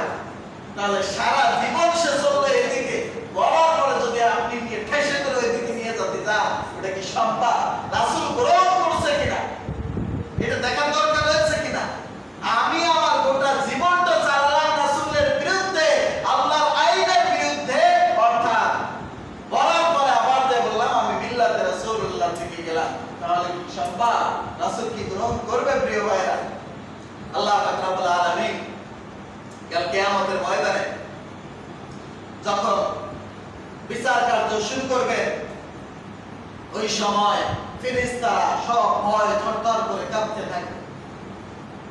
তাহলে সারা জীবন সে চলবে এদিকে, বলার পরে যদি আপনি নিয়ে ঠেসে করে ওইদিকে নিয়ে যেতে চান, ওটা কি সম্ভব? রাসূল গ্রহণ করছে কিনা এটা দেখার দরকার রয়েছে কিনা? আমি আমার গোটা জীবনটা চালালাম রাসূলের বিরুদ্ধে, আল্লাহর আইনের বিরুদ্ধে, অর্থাৎ বলার পরে আবার যে বললাম আমি মিল্লাতে রাসূলুল্লাহ থেকে গেলাম, তাহলে কি সম্ভব? রাসূল কি গ্রহণ করবে? প্রিয় ভাইরা, আল্লাহ পাক রব্বুল আলামিন কাল কিয়ামতের ময়দানে যখন বিচার কার্য শুরু করবে, ওই সময় ফেরেশতারা সব ভয় থরথর করে কাঁপতে থাকবে।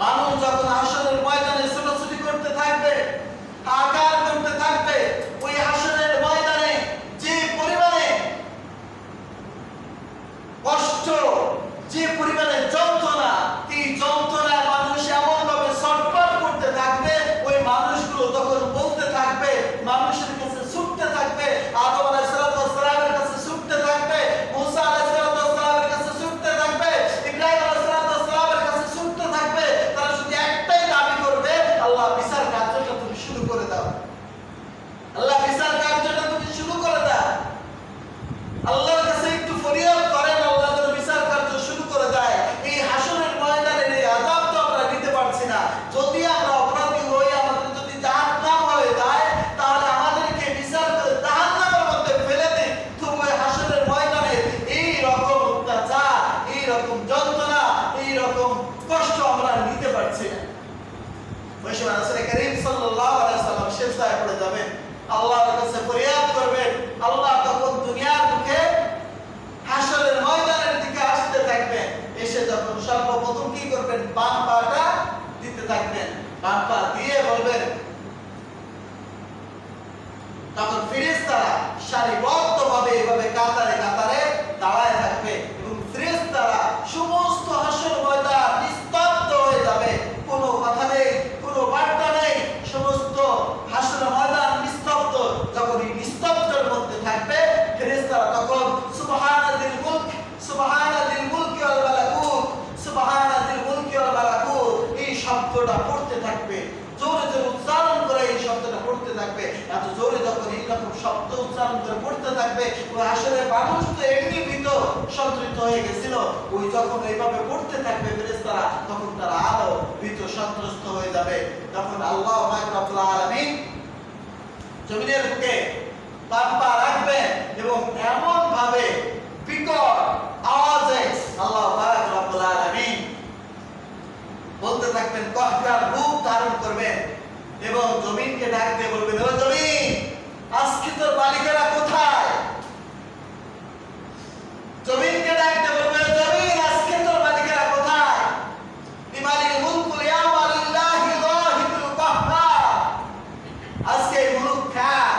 মানুষ যখন হাসরের ময়দানে ছোটাছুটি করতে থাকবে, হাহাকার করতে থাকবে, ওই হাসরের ময়দানে যে পরিমাণে কষ্ট, যে পরিমাণে যন্ত্রণা, এই যন্ত্রণায় মানুষ এমন ভাবে ছটফট করতে থাকবে, ওই মানুষগুলো তখন বলতে থাকবে, মানুষের কাছে ছুটতে থাকবে, আদম আলাইহিস সালামের কাছে ছুটতে থাকবে, মুসা আলাইহিস সালামের কাছে ছুটতে থাকবে, ইব্রাহিম আলাইহিস সালামের কাছে ছুটতে থাকবে। তারা শুধু একটাই দাবি করবে, আল্লাহ বিচার কার্যটা তুমি শুরু করে দাও, আল্লাহ বিচার কার্যটা তুমি শুরু করে দাও। আল্লাহর কাছে একটু ফরিয়াদ করেন, আল্লাহ যেন বিচার কার্য শুরু করে দেয়। এই হাসরের ময়দানের এই আযাব তো আমরা নিতে পারছি না। যদি আমরা অপরাধী হই, আমাদের যদি জাহান্নাম হয়ে যায়, তাহলে আমাদেরকে বিচার করে জাহান্নামের মধ্যে ফেলে দিন। তবু এই হাসরের ময়দানে এই রকম অত্যাচার, এই রকম যন্ত্রণা, এই রকম কষ্ট আমরা নিতে পারছি না। ওই সময় রাসূল কারীম সাল্লাল্লাহু আলাইহি ওয়াসাল্লাম সিজদায় পড়ে যাবেন, আল্লাহর কাছে ফরিয়াদ করবেন। আল্লাহ তখন দুনিয়ার মুখে হাসরের ময়দানের দিকে আসতে থাকবেন। এসে যখন সর্বপ্রথম কি করবেন? বাম পাটা দিতে থাকবেন, বাম পা দিয়ে বলবেন, তখন ফেরেশতারা সারিবদ্ধভাবে এভাবে কাতারে কাতারে দাঁড়ায় থাকবে এবং ফেরেশতারা সমস্ত হাসর ময়দান নিস্তব্ধ হয়ে যাবে। কোনো কথা নেই, কোনো বার্তা নেই, সমস্ত হাসর ময়দান নিস্তব্ধ। যখন এই নিস্তব্ধের মধ্যে থাকবে, ফেরেশতারা তখন সুবহানাল মুলক, সুবহানাল মুলকি ওয়াল মালাকুত, সুবহানাল মুলকি ওয়াল মালাকুত এই শব্দটা পড়তে থাকবে। জোরে জোরে উচ্চারণ করে এই শব্দটা পড়তে থাকবে। এত জোরে যখন এইরকম শব্দ উচ্চারণ করে পড়তে থাকবে, ওই আসলে মানুষ তো এমনি ভীত সন্ত্রিত হয়ে গেছিল, ওই যখন এইভাবে পড়তে থাকবে ফেরেশতারা, তখন তারা আরো ভীত সন্ত্রস্ত হয়ে যাবে। তখন আল্লাহ পাক রব্বুল আলামিন জমিনের বুকে বাম পা রাখবেন এবং এমন ভাবে বিকট আওয়াজে আল্লাহ পাক রব্বুল আলামিন বলতে থাকবেন, কহকার রূপ ধারণ করবেন এবং জমিনকে ডাক দিয়ে বলবেন, ও জমিন, আজকে তোর মালিকেরা কোথায়? জমিনকে ডাক দিয়ে বলবেন, জমিন, আজকে তোর মালিকেরা কোথায়? লিমানিল মুলকুল ইয়াওমা লিল্লাহি ওয়াহিদুল কাহ্হার। আজকে এই মুলক কার?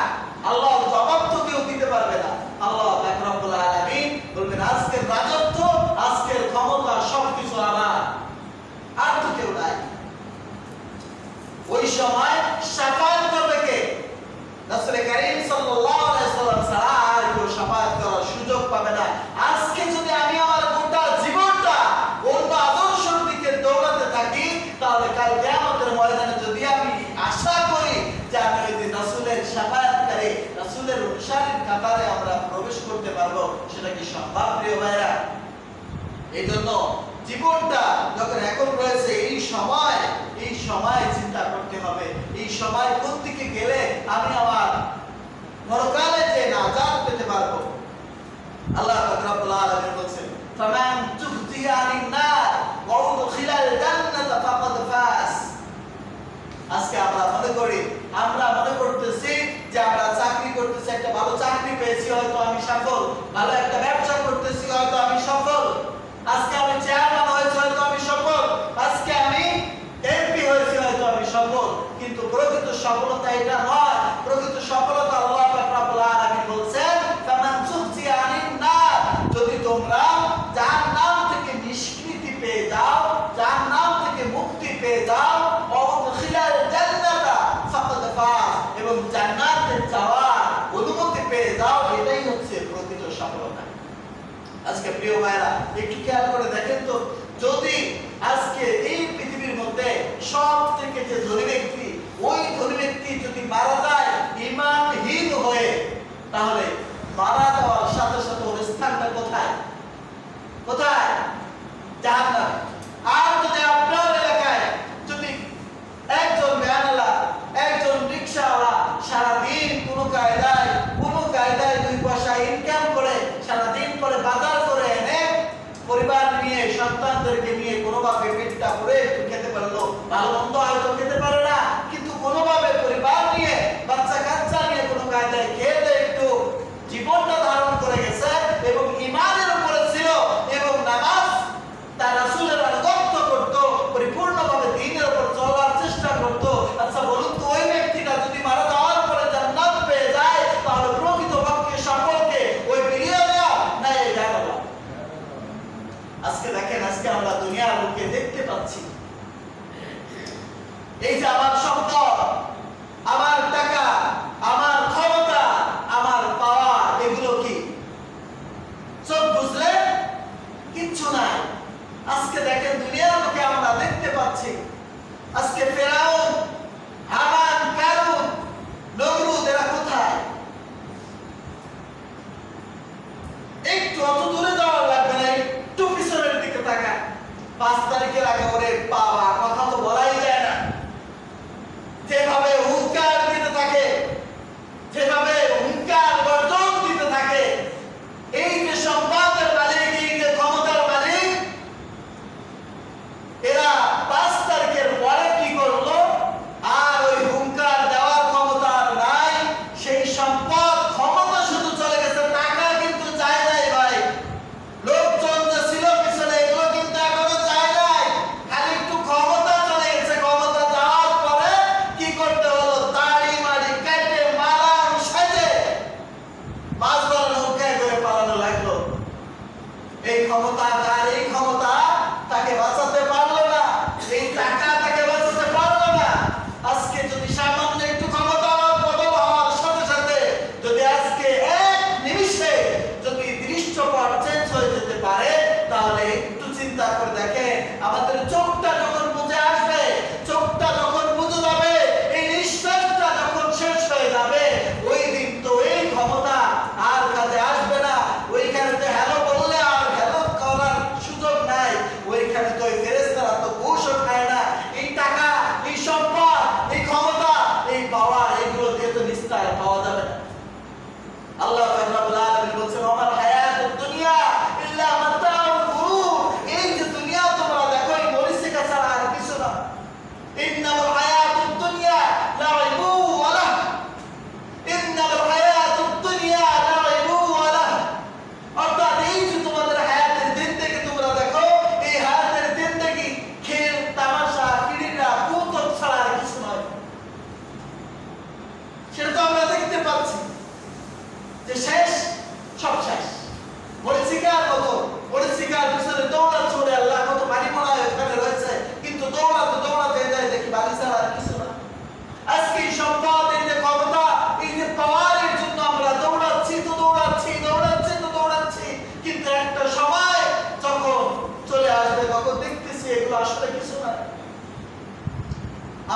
আল্লাহ জবাব তো কেউ দিতে পারবে না। আল্লাহ পাক রব্বুল আলামিন বলবেন, আজকের রাজত্ব, আজকের ক্ষমতা সবকিছু আমার, আর তো কেউ নাই। ওই সময় শাফাআত করবে কে? রাসূল কারীম সাল্লাল্লাহু আলাইহি ওয়াসাল্লাম ছাড়া আর কেউ শাফাআত করার সুযোগ পাবে না। আজকে যদি আমি আমার তাহলে কাল কিয়ামতের ময়দানে যদি আমি আশা করি যে আমি ওই দিন রাসূলের শাফায়াতকারী, রাসূলের অনুসারীর কাতারে আমরা প্রবেশ করতে পারবো, সেটা কি সম্ভব প্রিয় ভাইরা? এই জন্য জীবনটা যখন এখন রয়েছে এই সময় চিন্তা করতে হবে, এই সময় কোন দিকে গেলে আমি আমার পরকালে যে নাজাত পেতে পারবো। আল্লাহ পাক রব্বুল আলামিন বলেন, ফামান তুহজিয়া আনিন নার ওয়া উদখিলাল জান্নাতা ফাকাদ ফাস। আজকে আমরা মনে করতেছি যে আমরা চাকরি করতেছি, একটা ভালো চাকরি পেয়েছি, হয়তো আমি সফল, ভালো একটা ব্যবসা করতেছি, হয়তো আমি সফল, আজকে আমি চেয়ারম্যান হয়েছি, হয়তো আমি সফল, আজকে আমি এমপি হয়েছি, হয়তো আমি সফল। কিন্তু প্রকৃত সফলতা এটা নয়। প্রকৃত সফলতা আল্লাহ পাক রব্বুল আলামিন বলেন, ফামান তুহজিয়া আনিন নার, যদি তোমরা জাহান্নাম থেকে নিষ্কৃতি পেয়ে যাও, জাহান্নাম থেকে মুক্তি পেয়ে যাও, ওয়াদখিলাল জান্নাতা ফাকাদ ফাজ, এবং জান্নাতে যাওয়ার অনুমতি পেয়ে যাও, এটাই হচ্ছে প্রকৃত সফলতা। আজকে প্রিয় ভাইরা একটু খেয়াল করে দেখেন তো, যদি আজকে এই পৃথিবীর মধ্যে সবথেকে যে ধনী ব্যক্তি, ওই ধনী ব্যক্তি যদি মারা যায় ঈমানহীন হয়ে, তাহলে মারা যাওয়ার সাথে সাথে ওর স্থানটা কোথায়? কোথায়? জাহান্নামে। আর যদি আপনার এলাকায় যদি একজন ভ্যানওয়ালা, একজন রিকশাওয়ালা সারাদিন কোনো কায়দায় 2 পয়সা ইনকাম করে সারাদিন পরে বাজার করে এনে পরিবার নিয়ে, সন্তানদেরকে নিয়ে কোনোভাবে পেটটা ভরে একটু খেতে পারলো, ভালো মন্দ হয়তো খেতে পারে না, কিন্তু কোনোভাবে পরিবার নিয়ে, বাচ্চা কাচ্চা নিয়ে কোনো কায়দায় খেয়ে একটু জীবনটা ধারণ করে গেছে এবং ঈমানের উপরে ছিল এবং নামাজ তার রাসূলের আনুগত্য করত, পরিপূর্ণভাবে দ্বীনের উপর চলার চেষ্টা করত। আচ্ছা বলুন তো, ওই ব্যক্তিটা যদি মারা যাওয়ার পরে জান্নাত পেয়ে যায়, তাহলে প্রকৃত পক্ষে সম্পর্কে ওই বিলিয়নিয়ার না এই জায়গাটা? আজকে দেখেন, আজকে আমরা দুনিয়ার লোককে দেখতে পাচ্ছি, এই যে আমার সম্পদ, আমার টাকা, আমার ক্ষমতা, আমার পাওয়ার, এগুলো কি সব বুঝলে কিচ্ছু নাই। আজকে দেখেন দুনিয়ার লোকে আমরা দেখতে পাচ্ছি, আজকে ফেরাউন, হামান, কারুন, নমরুদ, এরা কোথায়? একটু অত দূরে যাওয়ার লাগবে না, একটু পিছনের দিকে তাকান। 5 তারিখের আগে ওরে বাবা, কথা তো বলাই যায় না।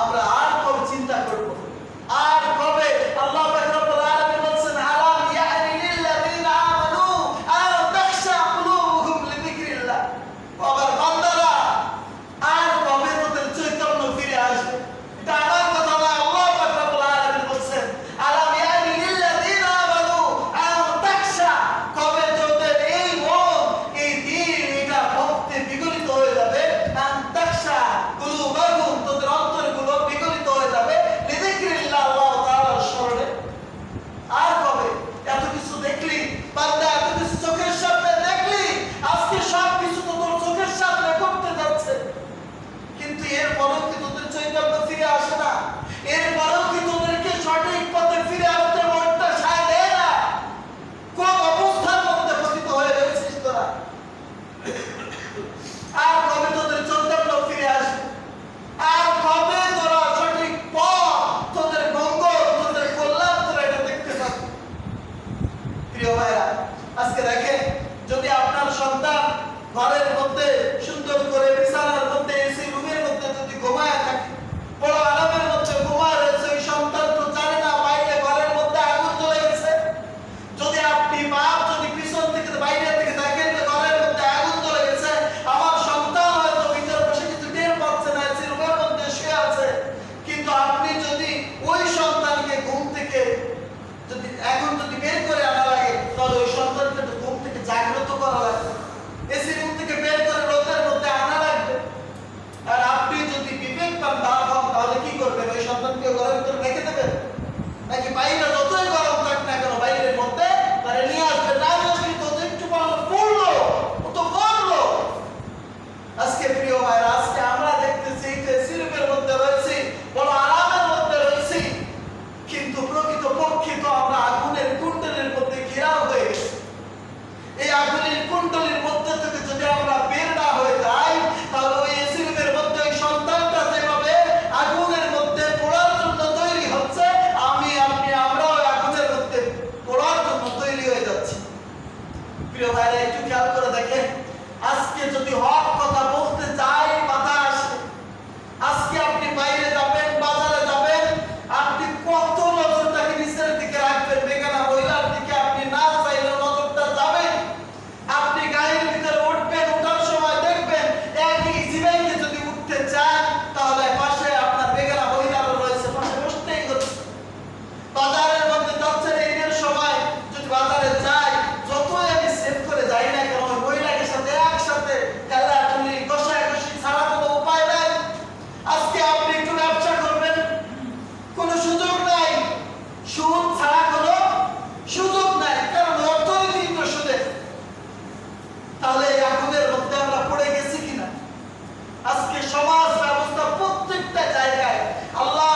আমরা আর কবে চিন্তা করব, আর কবে আল্লাহ পাক রব্বুল আলামিন বলেন আলাম ইয়ানি লিল্লাযিনা আমানু আন তাখশা কুলুবুহুম লিযিকরিল্লাহ। আবার বান্দারা আর কবে তোদের চৈতন্য ফিরে আসবে? এটা আমার কথা না, আল্লাহ পাক রব্বুল আলামিন বলেন আলাম ইয়ানি লিল্লাযিনা আমানু আন তাখশা, কবে তোদের এই মন, এই দিল, এটা ভক্তি বিগলিত হয়ে যাবে, আন তাখশা কুলুবুহুম, তোদের অন্তরগুলো বিগলিত হয়ে যাবে লিযিকরিল্লাহ, আল্লাহ তাআলার স্মরণে। আর কবে? এত কিছু দেখলি বান্দা, এত কিছু চোখের সামনে দেখলি, আজকে সব কিছু তো তোর চোখের সামনে করতে যাচ্ছে, কিন্তু এরপরেও কি তোদের চৈতন্য ফিরে আসে না? এরপরেও কি তোদেরকে সঠিক পথে ফিরে আসতে মনটা সায় দেয় না? কোন অবস্থার মধ্যে পতিত হয়ে রয়েছিস তোরা? আর কবে তোদের চৈতন্য ফিরে আসবে? আর কবে তোরা সঠিক পথ, তোদের মঙ্গল, তোদের কল্যাণ, তোরা এটা দেখতে পাবি? প্রিয় ভাইরা, আজকে দেখেন, যদি আপনার সন্তান ঘরের মধ্যে সুন্দর করে বিছানার মধ্যে এসি রুমের মধ্যে যদি ঘুমায় থাকে, বড় আরামের মধ্যে ঘুমায় রয়েছে, ওই সন্তান তো জানে না বাইরে ঘরের মধ্যে আগুন জ্বলে গেছে। যদি আপনি বাপ যদি পিছন থেকে বাইরে থেকে দেখেন যে ঘরের মধ্যে আগুন জ্বলে গেছে, আমার সন্তান হয়তো ভিতরে বসে কিছু টের পাচ্ছে না, এসি রুমের মধ্যে শুয়ে আছে, কিন্তু আপনি যদি ওই সন্তানকে ঘুম থেকে যদি এখন যদি বের করে আনা লাগে, তাহলে ওই সন্তানকে তো ঘুম থেকে জাগ্রত করা লাগবে, এসি রুম থেকে বের করে রোদের মধ্যে আনা লাগবে। আর আপনি যদি বিবেকবান না হন, তাহলে কি করবেন? ওই সন্তানকে ঘরের ভিতরে রেখে দেবেন, নাকি বাইরে যতই গরম থাক না কেন বাইরের মধ্যে তারা নিয়ে আসবেন? না আসলে তো একটু পড়লো, ও তো পড়লো। আজকে প্রিয় ভাইরা, আজকে আমরা দেখতেছি এসি রুমের মধ্যে রয়েছি, বড় আরামের মধ্যে রয়েছি, কিন্তু প্রকৃত পক্ষে তো আমরা আগুনের কুণ্ডলের মধ্যে ঘেরাও হয়ে গেছি। এই আগুনের কুণ্ডলের মধ্যে থেকে যদি আমরা বের না হয়ে যাই, তাহলে ওই এসি রুমের মধ্যে ওই সন্তানটা যেভাবে আগুনের মধ্যে পড়ার জন্য তৈরি হচ্ছে, আমি আপনি আমরাও আগুনের মধ্যে পড়ার জন্য তৈরি হয়ে যাচ্ছি। প্রিয় ভাইরা, একটু খেয়াল করে দেখেন, আজকে যদি হক কথা বলতে চাই বাধা আসে, আজকে আপনি বাইরে যাবেন, বাজারে যাবেন, আপনি কত নজরটাকে নিচের দিকে রাখবেন, বেগানা মহিলার দিকে আপনি না চাইলেও নজরটা যাবেন। আপনি গাড়ির ভিতরে উঠবেন, ওঠার সময় দেখবেন একই জিবাইকে যদি উঠতে চান, তাহলে পাশে আপনার বেগানা মহিলারও রয়েছে, পাশে বসতেই হচ্ছে। বাজারের মধ্যে যাচ্ছেন, ঈদের সময় যদি বাজারে যাই, যতই আমি সেভ করে যাই না কেন, ওই মহিলাকে সাথে একসাথে খেলাধুলি কষাকষি ছাড়া কোনো উপায় নাই। আজকে আপনি একটু ব্যবসা করবেন, কোনো সুযোগ নাই, সুদ ছাড়া কোনো সুযোগ নাই, কারণ অর্থনীতি তো সুদে। তাহলে এই আগুনের মধ্যে আমরা পড়ে গেছি কিনা? আজকে সমাজ ব্যবস্থা প্রত্যেকটা জায়গায় আল্লাহ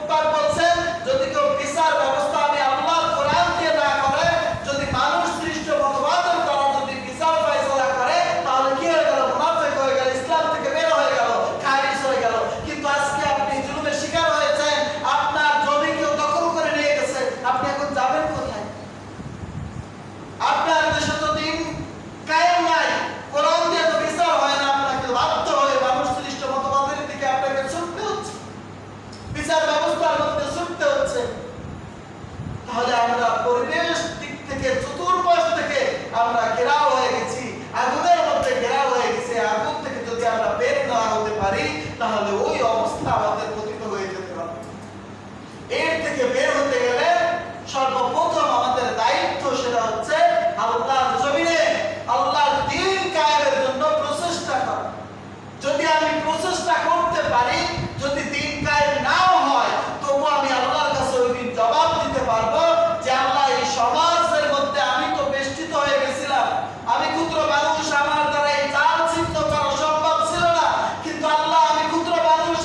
পাক বলছেন, যদি কেউ বিচার ব্যবস্থা আমি আল্লাহর কোরআন দিয়ে না করে, যদি মানুষ সৃষ্ট মতবাদের দ্বারা যদি বিচার ফয়সালা করে, তাহলে কি হয়ে গেল? মুনাফিক হয়ে গেল, ইসলাম থেকে বের হয়ে গেল, খারিজ হয়ে গেল। কিন্তু আজকে আপনি জুলুমের শিকার হয়েছেন, আপনার জমি কেউ দখল করে নিয়ে গেছে, আপনি এখন যাবেন কোথায়? আপনার দেশে তো দিন কায়েম নাই, কোরআন দিয়ে তো বিচার হয় না, আপনাকে বাধ্য হয়ে মানুষ সৃষ্ট মতবাদের দিকে আপনাকে ছুটতে হচ্ছে, বিচার ব্যবস্থার মধ্যে ছুটতে হচ্ছে। তাহলে আমরা পরিবেশ দিক থেকে, চতুর্পাশ থেকে আমরা ঘেরাও হয়ে গেছি, আগুনের মধ্যে ঘেরাও হয়ে গেছি। আগুন থেকে যদি আমরা বের না হতে পারি, তাহলে ওই অবস্থা আমাদের পতিত হয়ে যেতে পারে। এর থেকে বের হতে গেলে সর্বপ্রথম আমাদের দায়িত্ব, সেটা হচ্ছে আল্লাহর জমিনে আল্লাহর দ্বীন কায়েমের জন্য প্রচেষ্টা করা। যদি আমি প্রচেষ্টা করতে পারি, যদি দ্বীন কায়েম নাও হয়, তবু আমি আল্লাহর কাছে ওই দিন জবাব দিতে পারবো যে আল্লাহ, এই সমাজের মধ্যে আমি তো বেষ্টিত হয়ে গেছিলাম, আমি ক্ষুদ্র মানুষ, আমার দ্বারা এই জাল ছিন্ন করা সম্ভব ছিল না, কিন্তু আল্লাহ, আমি ক্ষুদ্র মানুষ,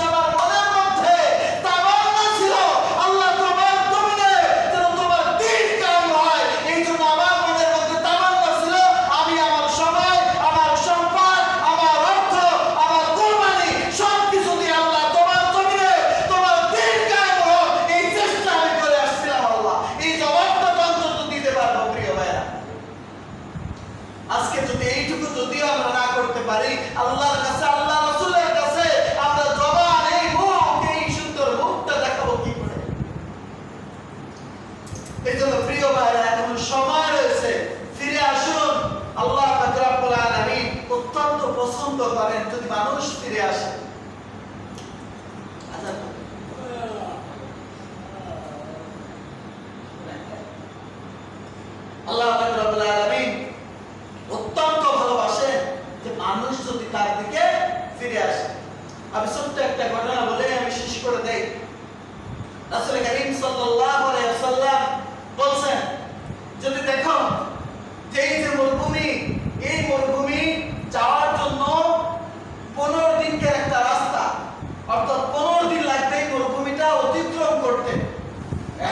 ঘটনা বলে আমি শেষ করে দেই। রাসূল করিম সাল্লাল্লাহু আলাইহি ওয়াসাল্লাম বলেন, যদি দেখো যে এই যে মরুভূমি, এই মরুভূমি যাওয়ার জন্য 15 দিনের একটা রাস্তা, অর্থাৎ 15 দিন লাগবে এই মরুভূমিটা অতিক্রম করতে।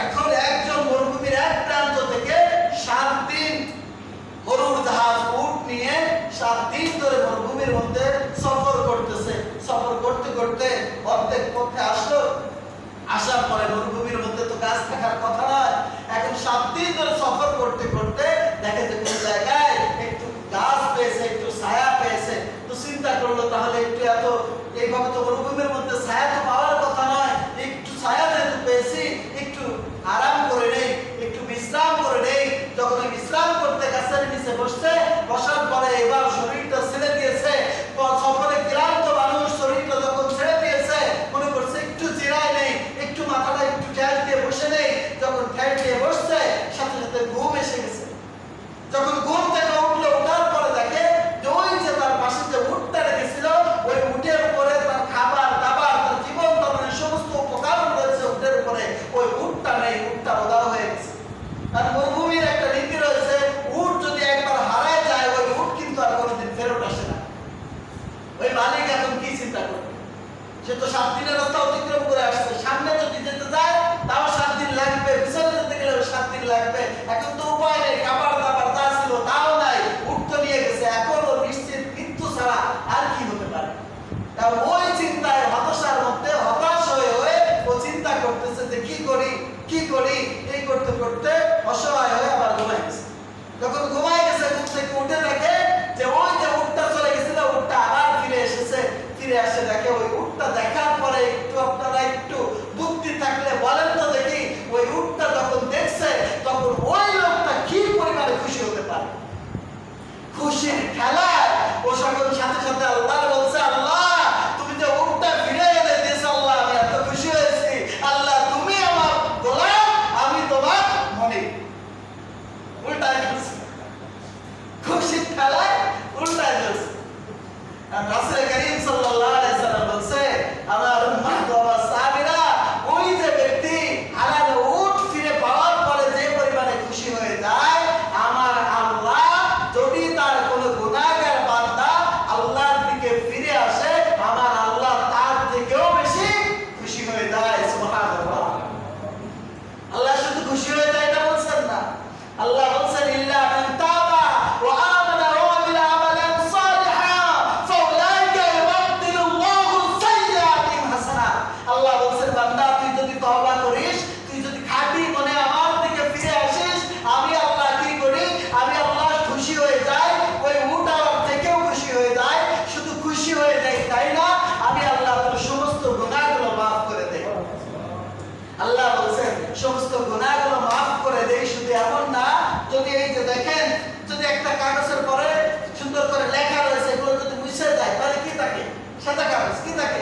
এখন একজন মরুভূমির এক প্রান্ত থেকে 7 দিন মরুর জাহাজ উট নিয়ে 7 দিন ধরে মরুভূমির মধ্যে সফর করতেছে। সফর করতে করতে অর্ধেক পথে আসলো। আসার পরে মরুভূমির মধ্যে তো গাছ থাকার কথা নয়। এখন 7 দিন ধরে সফর করতে করতে দেখে যে কোন জায়গায় একটু গাছ পেয়েছে, একটু ছায়া পেয়েছে। তো চিন্তা করলো তাহলে একটু এত এইভাবে তো মরুভূমির মধ্যে ছায়া তো পাওয়ার কথা নয়, একটু ছায়া যেহেতু পেয়েছি একটু আরাম করে নেই, একটু বিশ্রাম করে নেই। যখন বিশ্রাম করতে গাছের নিচে বসছে, বসার পরে এবার শরীরটা ছেড়ে দিয়েছে। সফরে ক্লান্ত মানুষ শরীরটা যখন ছেড়ে দিয়েছে, মনে করছে একটু জিরায় নেই, একটু মাথাটা একটু ঠেল দিয়ে বসে নেই। যখন ঠেল দিয়ে বসছে, সাথে সাথে ঘুম এসে গেছে। যখন ঘুম থেকে উঠলো, ওঠার পরে দেখে যে ওই যে তার পাশে যে উটটা রেখেছিল, ওই উটের উপরে তার খাবার দাবার, তার জীবন ধারণের সমস্ত উপকরণ রয়েছে উটের উপরে। ওই উটটা নেই, উটটা উধাও হয়ে গেছে। আর মরুভূমির একটা নীতি রয়েছে, উট যদি একবার হারায় যায়, ওই উট কিন্তু আর কোনোদিন ফেরত আসে না। ওই মালিক এখন কি চিন্তা করবে? সে তো 7 দিনের রাস্তা অতিক্রম করে আসছে, সামনে যদি যেতে যায় তাও 7 দিন লাগবে, পিছনে যেতে গেলেও 7 দিন লাগবে। এখন তো উপায় নেই, খাবার দাবার যা ছিল তাও নাই, উট তো নিয়ে গেছে। এখন ও নিশ্চিত মৃত্যু ছাড়া আর কি হতে পারে? কারণ ওই চিন্তায় হতাশার মধ্যে হতাশ হয়ে ও চিন্তা করতেছে যে কি করি কি করি। এই করতে করতে অসহায় হয়ে আবার ঘুমাই গেছে। যখন ঘুমাই গেছে, ঘুম থেকে উঠে দেখে যে ওই যে উটটা চলে গেছিল, উটটা আবার ফিরে এসেছে। ফিরে আসে দেখে ওই উটটা দেখার পরে একটু আপনারা একটু বুদ্ধি থাকলে বলেন তো দেখি, ওই উটটা যখন দেখছে তখন ওই লোকটা কি পরিমাণে খুশি হতে পারে? খুশির খেলায় ও সকল সাথে সাথে আল্লাহ বলছে, আল্লাহ তুমি যে উটটা ফিরে এনে দিয়েছো, আল্লাহ আমি এত খুশি হয়েছি। আল্লাহ তুমি আমার গোলাম, আমি তোমার মালিক। উল্টায় ফেলছে, খুশির খেলায় উল্টায় ফেলছে। রাসূল করিম সাল্লাল্লাহু আলাইহি ওয়াসাল্লাম বলছে, আমার উম্মত ওয়া সাহাবীরা, ওই যে ব্যক্তি হারানো উট ফিরে পাওয়ার পরে যে পরিমাণে খুশি হয়ে যায়, আমার আল্লাহ যদি তার কোনো গুনাহগার বান্দা আল্লাহর দিকে ফিরে আসে, আমার আল্লাহ তার থেকেও বেশি খুশি হয়ে যায়। সুবহানাল্লাহ। আল্লাহ শুধু খুশি হয়ে যায় এটা বলছেন না, আল্লাহ বলছেন ইল্লা মান তাবা ওয়া আমানা ওয়া আমিলা আমালান সালিহান ফাউলাইকা ইউবাদদিলুল্লাহু সাইয়্যাতিহিম হাসানাত। আল্লাহ বলছেন বান্দা তুই যদি তওবা করিস, তুই যদি খাঁটি মনে আমার দিকে ফিরে আসিস, আমি আল্লাহ কি করি? আমি আল্লাহ খুশি হয়ে যাই। ওই উট আমার থেকেও খুশি হয়ে যায়। শুধু খুশি হয়ে যাই তাই না, আমি আল্লাহ তোর সমস্ত গুনাহগুলো মাফ করে দেই। আল্লাহ বলছেন সমস্ত গুনাহগুলো মাফ করে দেই। শুধু এমন না, যদি এই যে দেখেন, যদি একটা কাগজের পরে সুন্দর করে লেখা রয়েছে, এগুলো যদি মুছে যায় তাহলে কি থাকে? সাদা কাগজ। কি থাকে?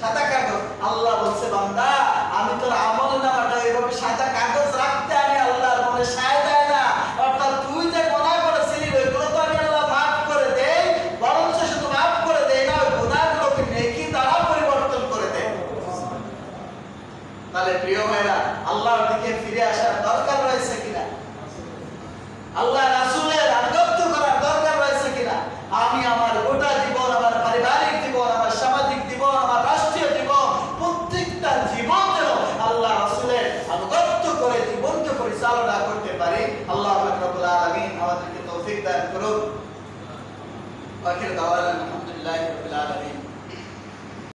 সাদা কাগজ। আল্লাহ বলছে বান্দা আমি তোর আমলনামাটা এইভাবে সাদা কাগজ রাখতে আমি আল্লাহর মনে সায় দেয় না। অর্থাৎ তুই যে গুনাহ করেছিলি ওইগুলো তো আমি আল্লাহ মাফ করে দেই, বরঞ্চ শুধু মাফ করে দেই না, ওই গুনাহগুলোকে নেকি দ্বারা পরিবর্তন করে দেই। তাহলে প্রিয় ভাইরা, আল্লাহর দিকে ফিরে আসার দরকার রয়েছে কিনা? আল্লাহ রাসূলের আনুগত্য করার দরকার রয়েছে কিনা? আমি আমার গোটা জীবন, আমার পারিবারিক জীবন, আমার সামাজিক জীবন, আমার রাষ্ট্রীয় জীবন, প্রত্যেকটা জীবন যেন আল্লাহ রাসূলের আনুগত্য করে জীবনকে পরিচালনা করতে পারি। আল্লাহ পাক রব্বুল আলামিন আমাদেরকে তৌফিক দান করুন। আখির দাওয়ানা আলহামদুলিল্লাহি রাব্বিল আলামিন।